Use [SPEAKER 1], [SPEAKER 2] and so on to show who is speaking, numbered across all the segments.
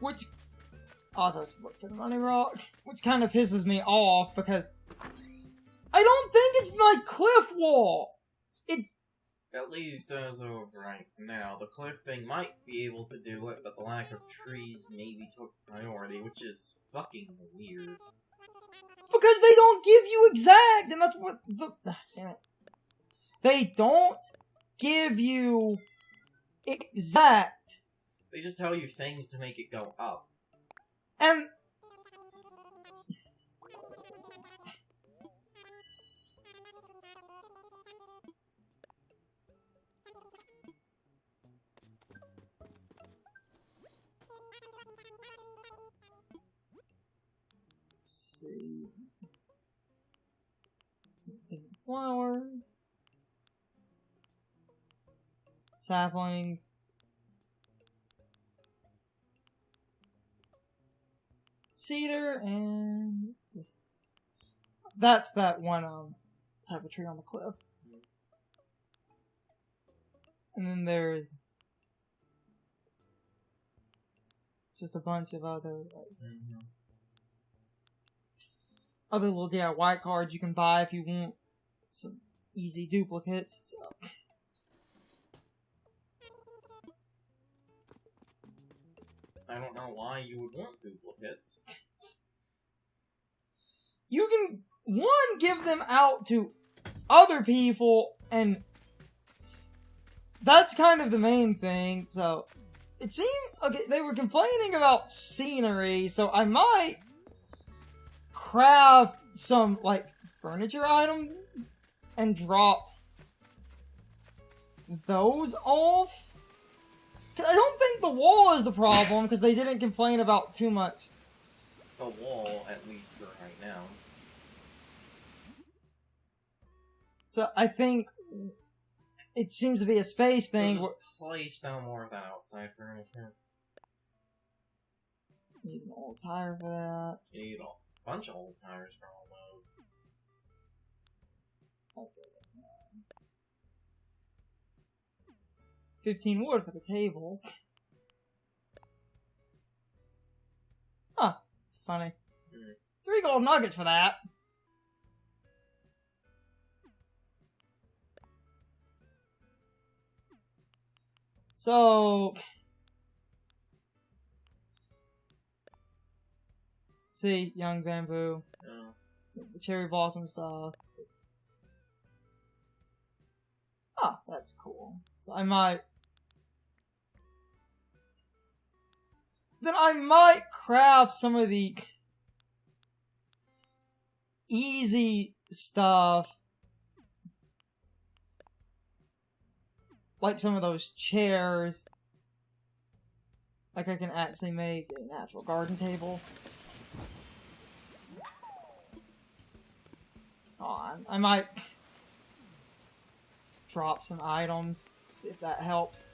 [SPEAKER 1] Which also it's look for the running rock, which kind of pisses me off because I don't think it's my cliff wall.
[SPEAKER 2] At least as of right now, the cliff thing might be able to do it, but the lack of trees maybe took priority, which is fucking weird.
[SPEAKER 1] Because they don't give you exact, and that's what the... Damn it. They don't give you exact.
[SPEAKER 2] They just tell you things to make it go up.
[SPEAKER 1] And... see. Different flowers. Saplings. Cedar and just that's that one type of tree on the cliff. And then there's just a bunch of other other little DIY cards you can buy if you want some easy duplicates. So.
[SPEAKER 2] I don't know why you would want duplicates.
[SPEAKER 1] You can, one, give them out to other people, and that's kind of the main thing. So, it seemed, okay, they were complaining about scenery, so I might craft some, like, furniture items and drop those off. Cause I don't think the wall is the problem, because they didn't complain about too much.
[SPEAKER 2] The wall, at least for right now.
[SPEAKER 1] So I think it seems to be a space thing.
[SPEAKER 2] Just place down more of that outside furniture.
[SPEAKER 1] Need an old tire for that.
[SPEAKER 2] You need a bunch of old tires for all those.
[SPEAKER 1] Okay. 15 wood for the table. Huh. Funny. 3 gold nuggets for that. So... see, young bamboo. The cherry blossom stuff. Oh, that's cool. So I might... then I might craft some of the easy stuff. Like some of those chairs. Like I can actually make a natural garden table. On. I might drop some items, see if that helps.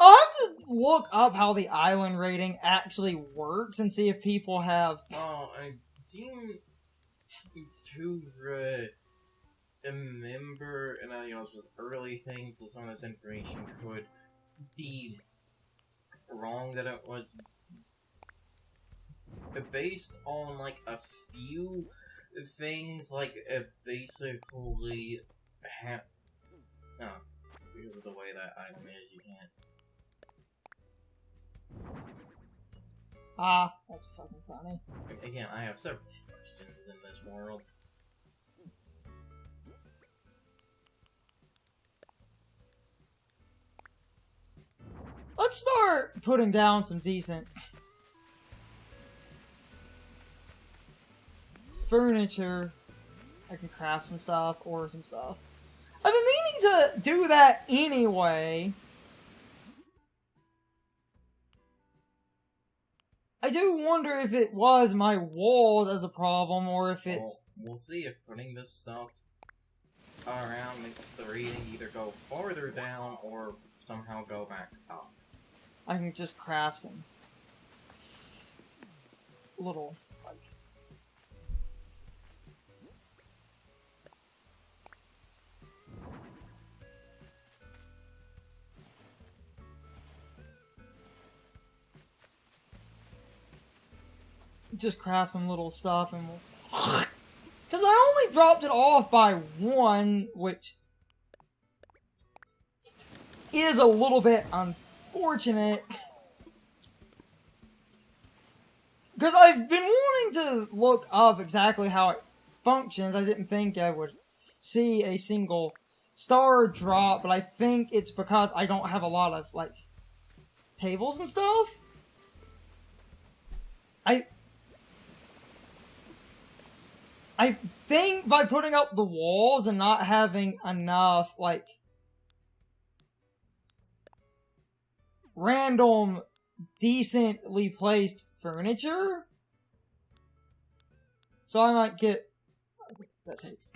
[SPEAKER 1] I'll have to look up how the island rating actually works and see if people have...
[SPEAKER 2] well, I seem to remember, and you know, this was early things, so some of this information could be wrong, that it was based on, like, a few things, like, basically no, because of the way that item is, you can't.
[SPEAKER 1] Ah, that's fucking funny.
[SPEAKER 2] Again, I have several questions in this world.
[SPEAKER 1] Let's start putting down some decent furniture. I can craft some stuff, order some stuff. I've been meaning to do that anyway. I do wonder if it was my walls as a problem, or if it's...
[SPEAKER 2] well, we'll see if putting this stuff around makes the reading either go farther down, or somehow go back up.
[SPEAKER 1] I can just craft some little, like... Just craft some little stuff and we'll... Because I only dropped it off by 1, which is a little bit unfortunate. Because I've been wanting to look up exactly how it functions. I didn't think I would see a single star drop, but I think it's because I don't have a lot of, like, tables and stuff. I think by putting up the walls and not having enough, like, random, decently placed furniture. So I might get... That takes...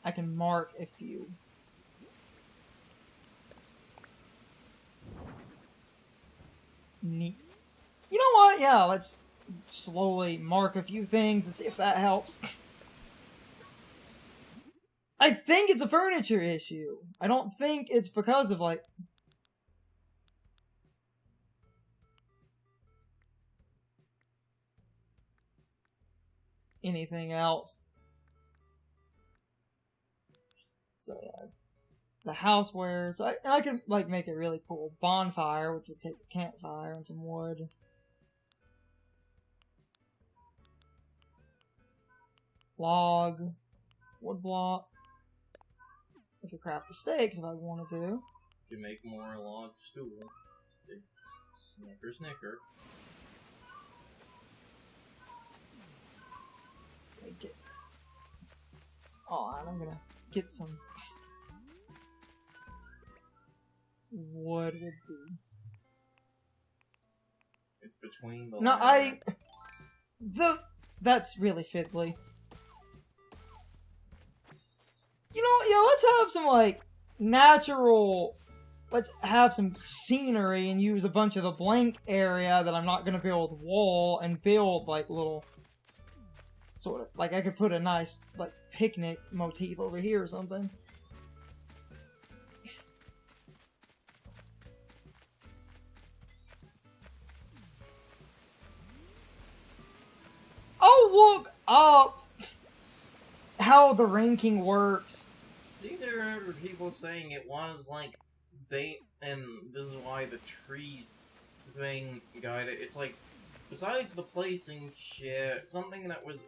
[SPEAKER 1] I can mark a few. Neat. You know what? Yeah, let's slowly mark a few things and see if that helps. I think it's a furniture issue. I don't think it's because of, like... anything else. So, yeah. The houseware. So I can, like, make a really cool bonfire, which would take a campfire and some wood. Log. Wood block. I could craft the stakes if I wanted to.
[SPEAKER 2] You can make more log stool. Snicker, snicker.
[SPEAKER 1] Make it. Oh, and I'm gonna get some wood would be.
[SPEAKER 2] It's between the.
[SPEAKER 1] No, that's really fiddly. You know, yeah, let's have some, like, natural... Let's have some scenery and use a bunch of the blank area that I'm not gonna build wall and build, like, little... Sort of... Like, I could put a nice, like, picnic motif over here or something. I'll look up how the ranking works.
[SPEAKER 2] See, there are people saying it was like bait, and this is why the trees thing guided. It's like, besides the placing shit, something that was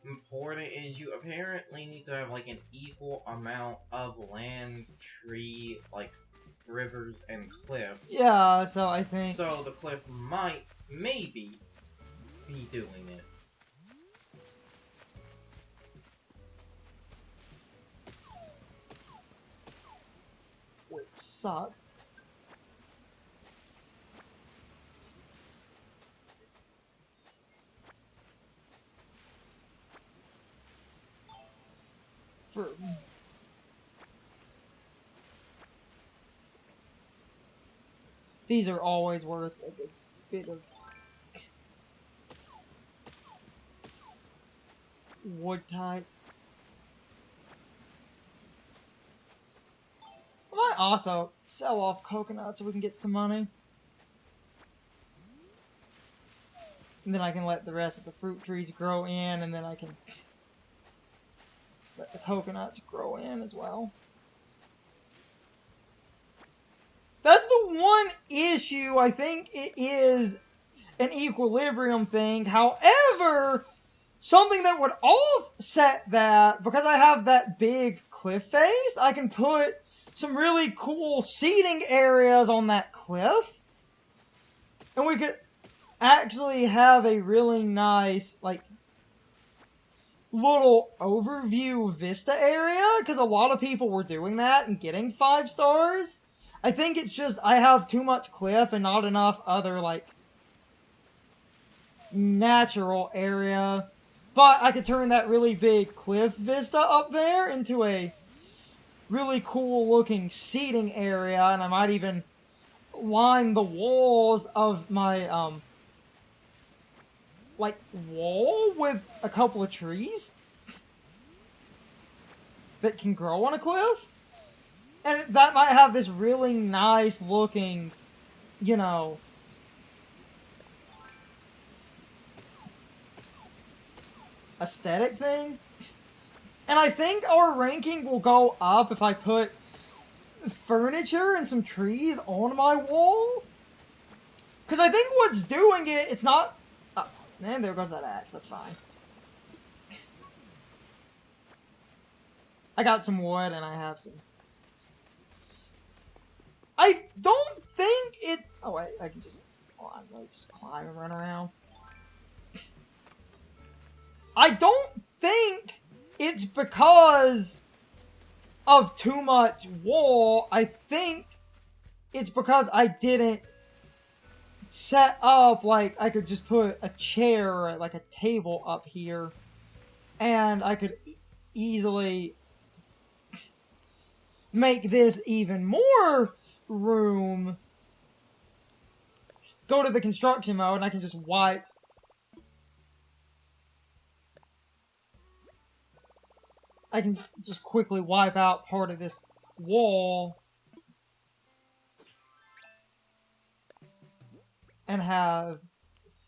[SPEAKER 2] important is you apparently need to have like an equal amount of land, tree, like rivers, and cliff.
[SPEAKER 1] Yeah, so I think...
[SPEAKER 2] So the cliff might, maybe, be doing it.
[SPEAKER 1] Which sucks. For... These are always worth a good bit of wood types. I might also sell off coconuts so we can get some money. And then I can let the rest of the fruit trees grow in, and then I can let the coconuts grow in as well. That's the one issue. I think it is an equilibrium thing. However, something that would offset that, because I have that big cliff face, I can put some really cool seating areas on that cliff. And we could actually have a really nice, like, little overview vista area, because a lot of people were doing that and getting 5 stars. I think it's just I have too much cliff and not enough other, like, natural area. But I could turn that really big cliff vista up there into a really cool looking seating area, and I might even line the walls of my, like, wall with a couple of trees that can grow on a cliff. And that might have this really nice looking, you know, aesthetic thing. And I think our ranking will go up if I put furniture and some trees on my wall. Because I think what's doing it, it's not... Oh, man, there goes that axe. That's fine. I got some wood and I have some... I don't think it... Oh, wait, I can just... Hold on, let me just climb and run around. I don't think it's because of too much wall. I think it's because I didn't set up, like, I could just put a chair, like a table up here, and I could easily make this even more room. Go to the construction mode, and I can just wipe. I can just quickly wipe out part of this wall and have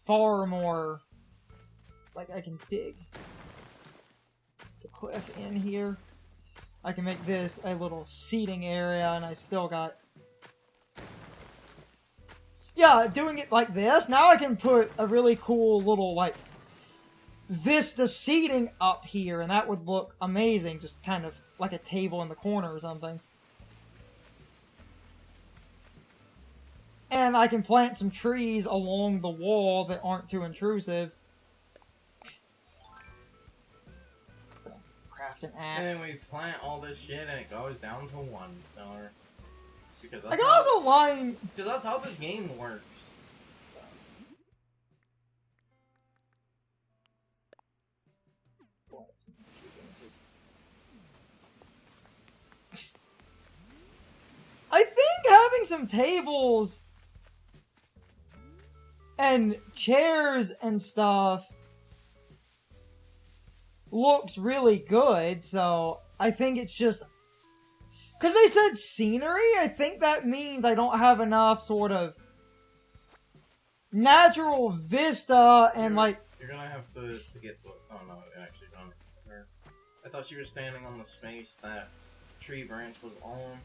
[SPEAKER 1] far more, like, I can dig the cliff in here. I can make this a little seating area, and I've still got... Yeah, doing it like this, now I can put a really cool little, like, vista seating up here, and that would look amazing, just kind of like a table in the corner or something. And I can plant some trees along the wall that aren't too intrusive. Craft an axe.
[SPEAKER 2] And we plant all this shit and it goes down to 1 star. Because that's
[SPEAKER 1] I can also line...
[SPEAKER 2] Because that's how this game works.
[SPEAKER 1] I think having some tables and chairs and stuff looks really good, so I think it's just... Because they said scenery, I think that means I don't have enough sort of natural vista and like...
[SPEAKER 2] You're gonna have to get the... Oh no, it actually don't. I thought you were standing on the space that tree branch was on.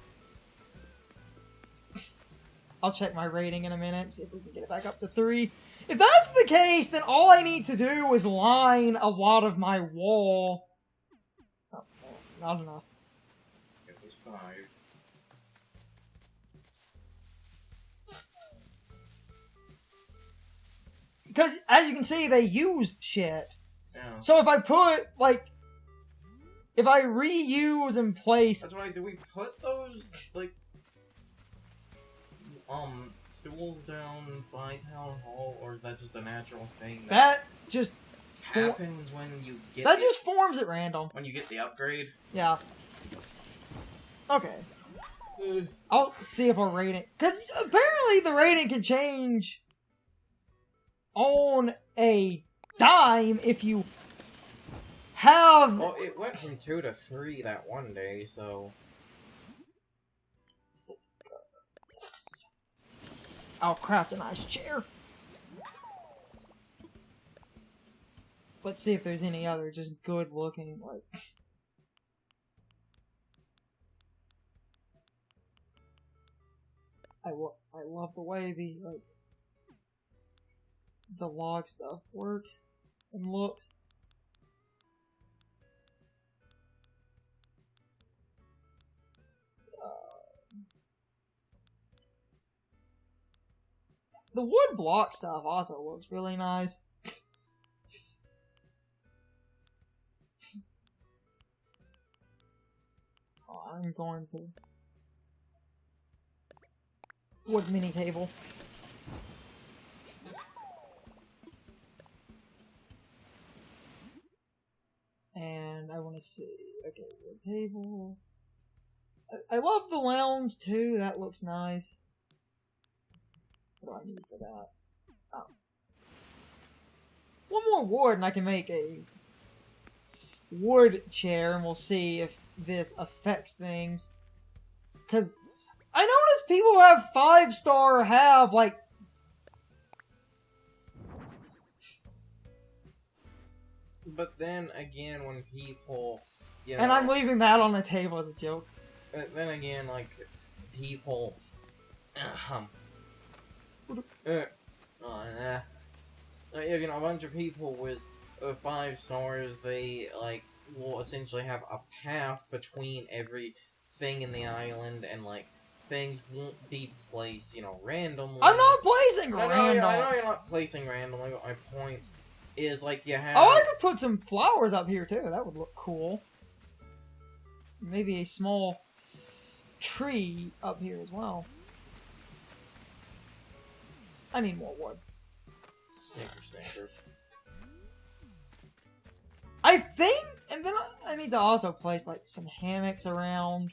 [SPEAKER 1] I'll check my rating in a minute, see if we can get it back up to 3. If that's the case, then all I need to do is line a lot of my wall. Oh, not enough.
[SPEAKER 2] It was 5.
[SPEAKER 1] Because, as you can see, they use shit.
[SPEAKER 2] Yeah.
[SPEAKER 1] So if I put, like... If I reuse and place...
[SPEAKER 2] That's why, do we put those, like... stools down by Town Hall, or is that just a natural thing
[SPEAKER 1] That just...
[SPEAKER 2] happens when you get...
[SPEAKER 1] That just forms at random.
[SPEAKER 2] When you get the upgrade?
[SPEAKER 1] Yeah. Okay. I'll see if our rating... Because apparently the rating can change on a dime if you have...
[SPEAKER 2] Well, it went from 2 to 3 that one day, so...
[SPEAKER 1] I'll craft a nice chair. Let's see if there's any other just good looking, like... I love the way the, like... the log stuff works and looks. The wood block stuff also looks really nice. Oh, I'm going to... wood mini table. And I want to see... Okay, wood table... I love the lounge too, that looks nice. What do I need for that? Oh. One more wood and I can make a wood chair, and we'll see if this affects things. Because I noticed people who have 5-star have, like...
[SPEAKER 2] But then again, when people... You know,
[SPEAKER 1] and I'm leaving that on the table as a joke.
[SPEAKER 2] Then again, like, people... you know, a bunch of people with 5 stars, they, like, will essentially have a path between everything in the island, and, like, things won't be placed, you know, randomly.
[SPEAKER 1] I'm not placing
[SPEAKER 2] I
[SPEAKER 1] random.
[SPEAKER 2] know you're not placing randomly, but my point is, like, you have...
[SPEAKER 1] Oh, I could put some flowers up here, too. That would look cool. Maybe a small tree up here as well. I need more wood.
[SPEAKER 2] Snicker.
[SPEAKER 1] I think, and then I need to also place, like, some hammocks around.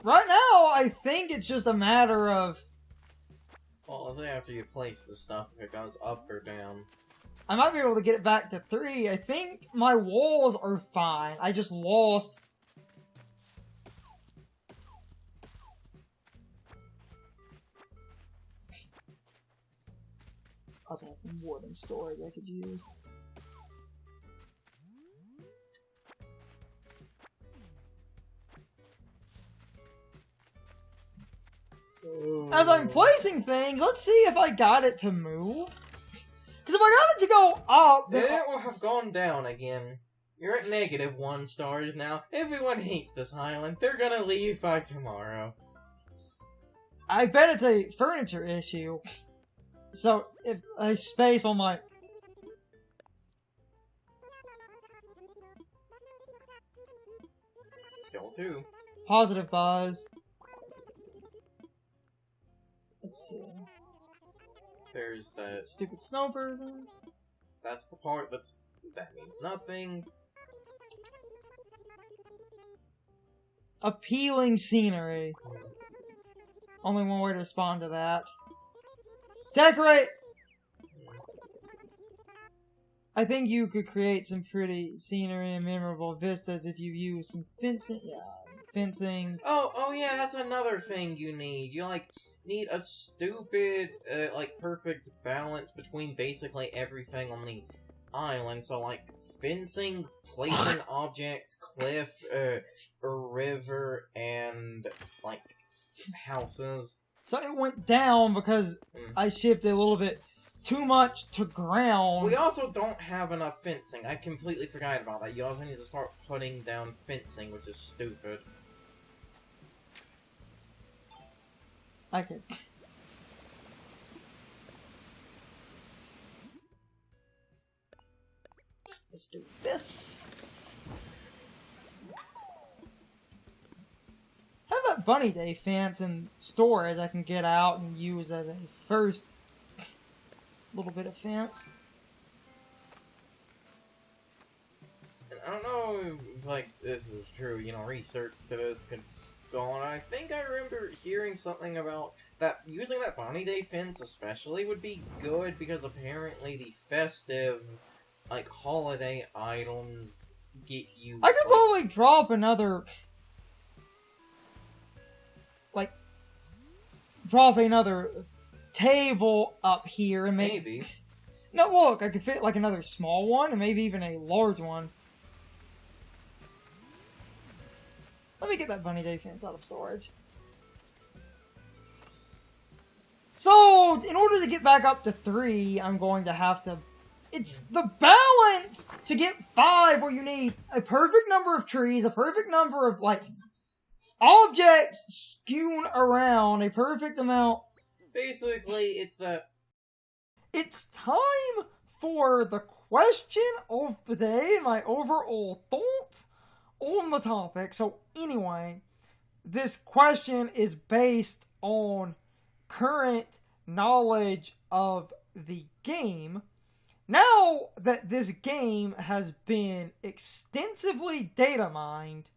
[SPEAKER 1] Right now, I think it's just a matter of...
[SPEAKER 2] Well, I'll say after you place the stuff, if it goes up or down.
[SPEAKER 1] I might be able to get it back to 3. I think my walls are fine. I just lost... I also have some wood and storage I could use. As I'm placing things, let's see if I got it to move. Because if I got it to go up, then
[SPEAKER 2] It will have gone down again. You're at -1 stars now. Everyone hates this island. They're gonna leave by tomorrow.
[SPEAKER 1] I bet it's a furniture issue. So, if a space on my...
[SPEAKER 2] Still 2.
[SPEAKER 1] Positive buzz. Let's see.
[SPEAKER 2] There's that.
[SPEAKER 1] Stupid snow person.
[SPEAKER 2] That's the part that means nothing.
[SPEAKER 1] Appealing scenery. Only one way to respond to that. Decorate! I think you could create some pretty scenery and memorable vistas if you use some fencing. Yeah, fencing.
[SPEAKER 2] Oh yeah, that's another thing you need. You, like, need a stupid, like, perfect balance between basically everything on the island. So, like, fencing, placing objects, cliff, a river, and, like, houses.
[SPEAKER 1] So it went down because I shifted a little bit too much to ground.
[SPEAKER 2] We also don't have enough fencing. I completely forgot about that. You also need to start putting down fencing, which is stupid.
[SPEAKER 1] I could. Let's do this. Have that Bunny Day fence and storage I can get out and use as a first little bit of fence.
[SPEAKER 2] And I don't know if, like, this is true, you know, research to this could go on. I think I remember hearing something about that using that Bunny Day fence especially would be good because apparently the festive, like, holiday items get you...
[SPEAKER 1] I could probably drop another... like, drop another table up here and
[SPEAKER 2] Maybe.
[SPEAKER 1] No, look, I could fit, like, another small one and maybe even a large one. Let me get that Bunny Day fence out of storage. So, in order to get back up to 3, I'm going to have to... It's the balance to get 5 where you need a perfect number of trees, a perfect number of, like, objects skewed around, a perfect amount.
[SPEAKER 2] Basically, it's that...
[SPEAKER 1] It's time for the question of the day, my overall thoughts on the topic. So anyway, this question is based on current knowledge of the game. Now that this game has been extensively data mined,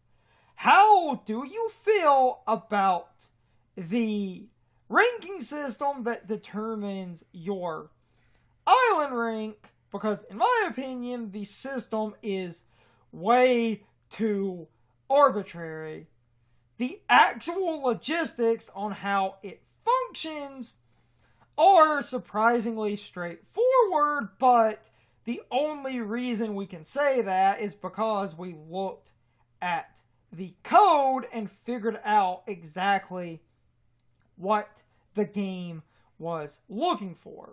[SPEAKER 1] how do you feel about the ranking system that determines your island rank? Because in my opinion, the system is way too arbitrary. The actual logistics on how it functions are surprisingly straightforward, but the only reason we can say that is because we looked at the code and figured out exactly what the game was looking for.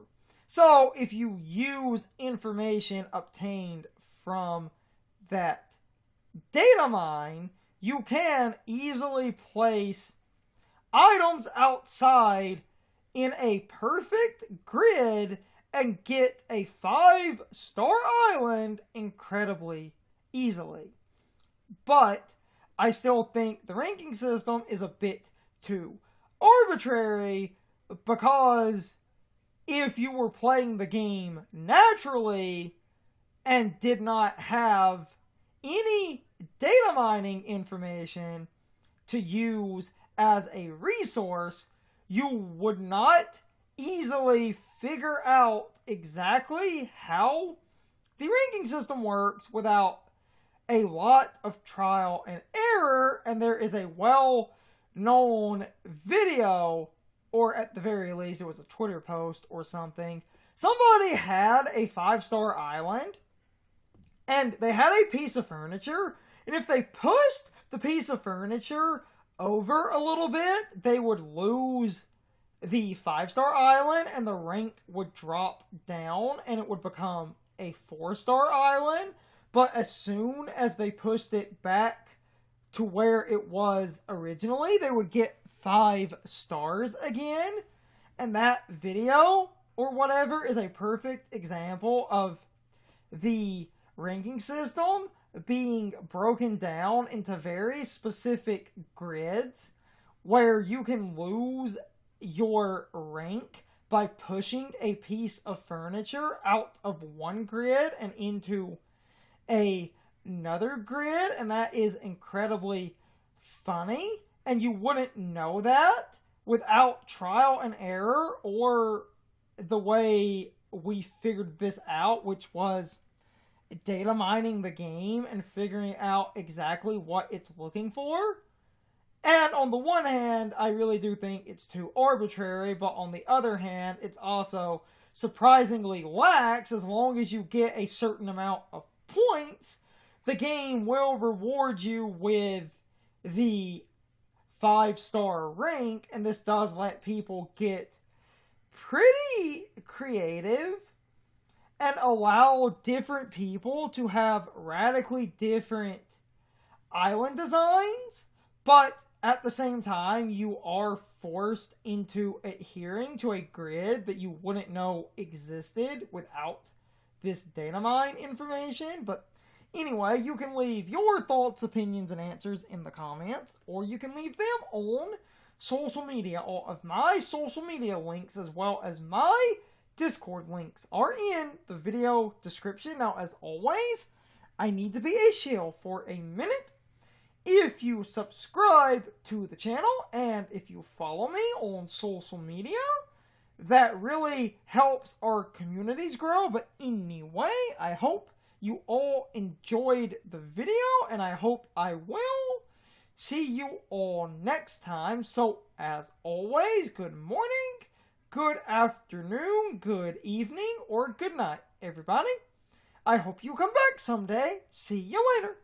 [SPEAKER 1] So if you use information obtained from that data mine, you can easily place items outside in a perfect grid and get a 5-star island incredibly easily. But I still think the ranking system is a bit too arbitrary, because if you were playing the game naturally and did not have any data mining information to use as a resource, you would not easily figure out exactly how the ranking system works without a lot of trial and error. And there is a well-known video, or at the very least it was a Twitter post or something. Somebody had a 5-star island and they had a piece of furniture, and if they pushed the piece of furniture over a little bit, they would lose the 5-star island and the rank would drop down and it would become a 4-star island. But as soon as they pushed it back to where it was originally, they would get 5 stars again. And that video or whatever is a perfect example of the ranking system being broken down into very specific grids where you can lose your rank by pushing a piece of furniture out of one grid and into another grid, and that is incredibly funny, and you wouldn't know that without trial and error or the way we figured this out, which was data mining the game and figuring out exactly what it's looking for. And on the one hand, I really do think it's too arbitrary, but on the other hand, it's also surprisingly lax. As long as you get a certain amount of points, the game will reward you with the 5-star rank, and this does let people get pretty creative and allow different people to have radically different island designs, but at the same time, you are forced into adhering to a grid that you wouldn't know existed without this data mine information. But anyway, you can leave your thoughts, opinions, and answers in the comments, or you can leave them on social media. All of my social media links, as well as my Discord links, are in the video description. Now, as always, I need to be a shill for a minute. If you subscribe to the channel and if you follow me on social media, that really helps our communities grow. But anyway, I hope you all enjoyed the video, and I hope I will see you all next time. So, as always, good morning, good afternoon, good evening, or good night, everybody. I hope you come back someday. See you later.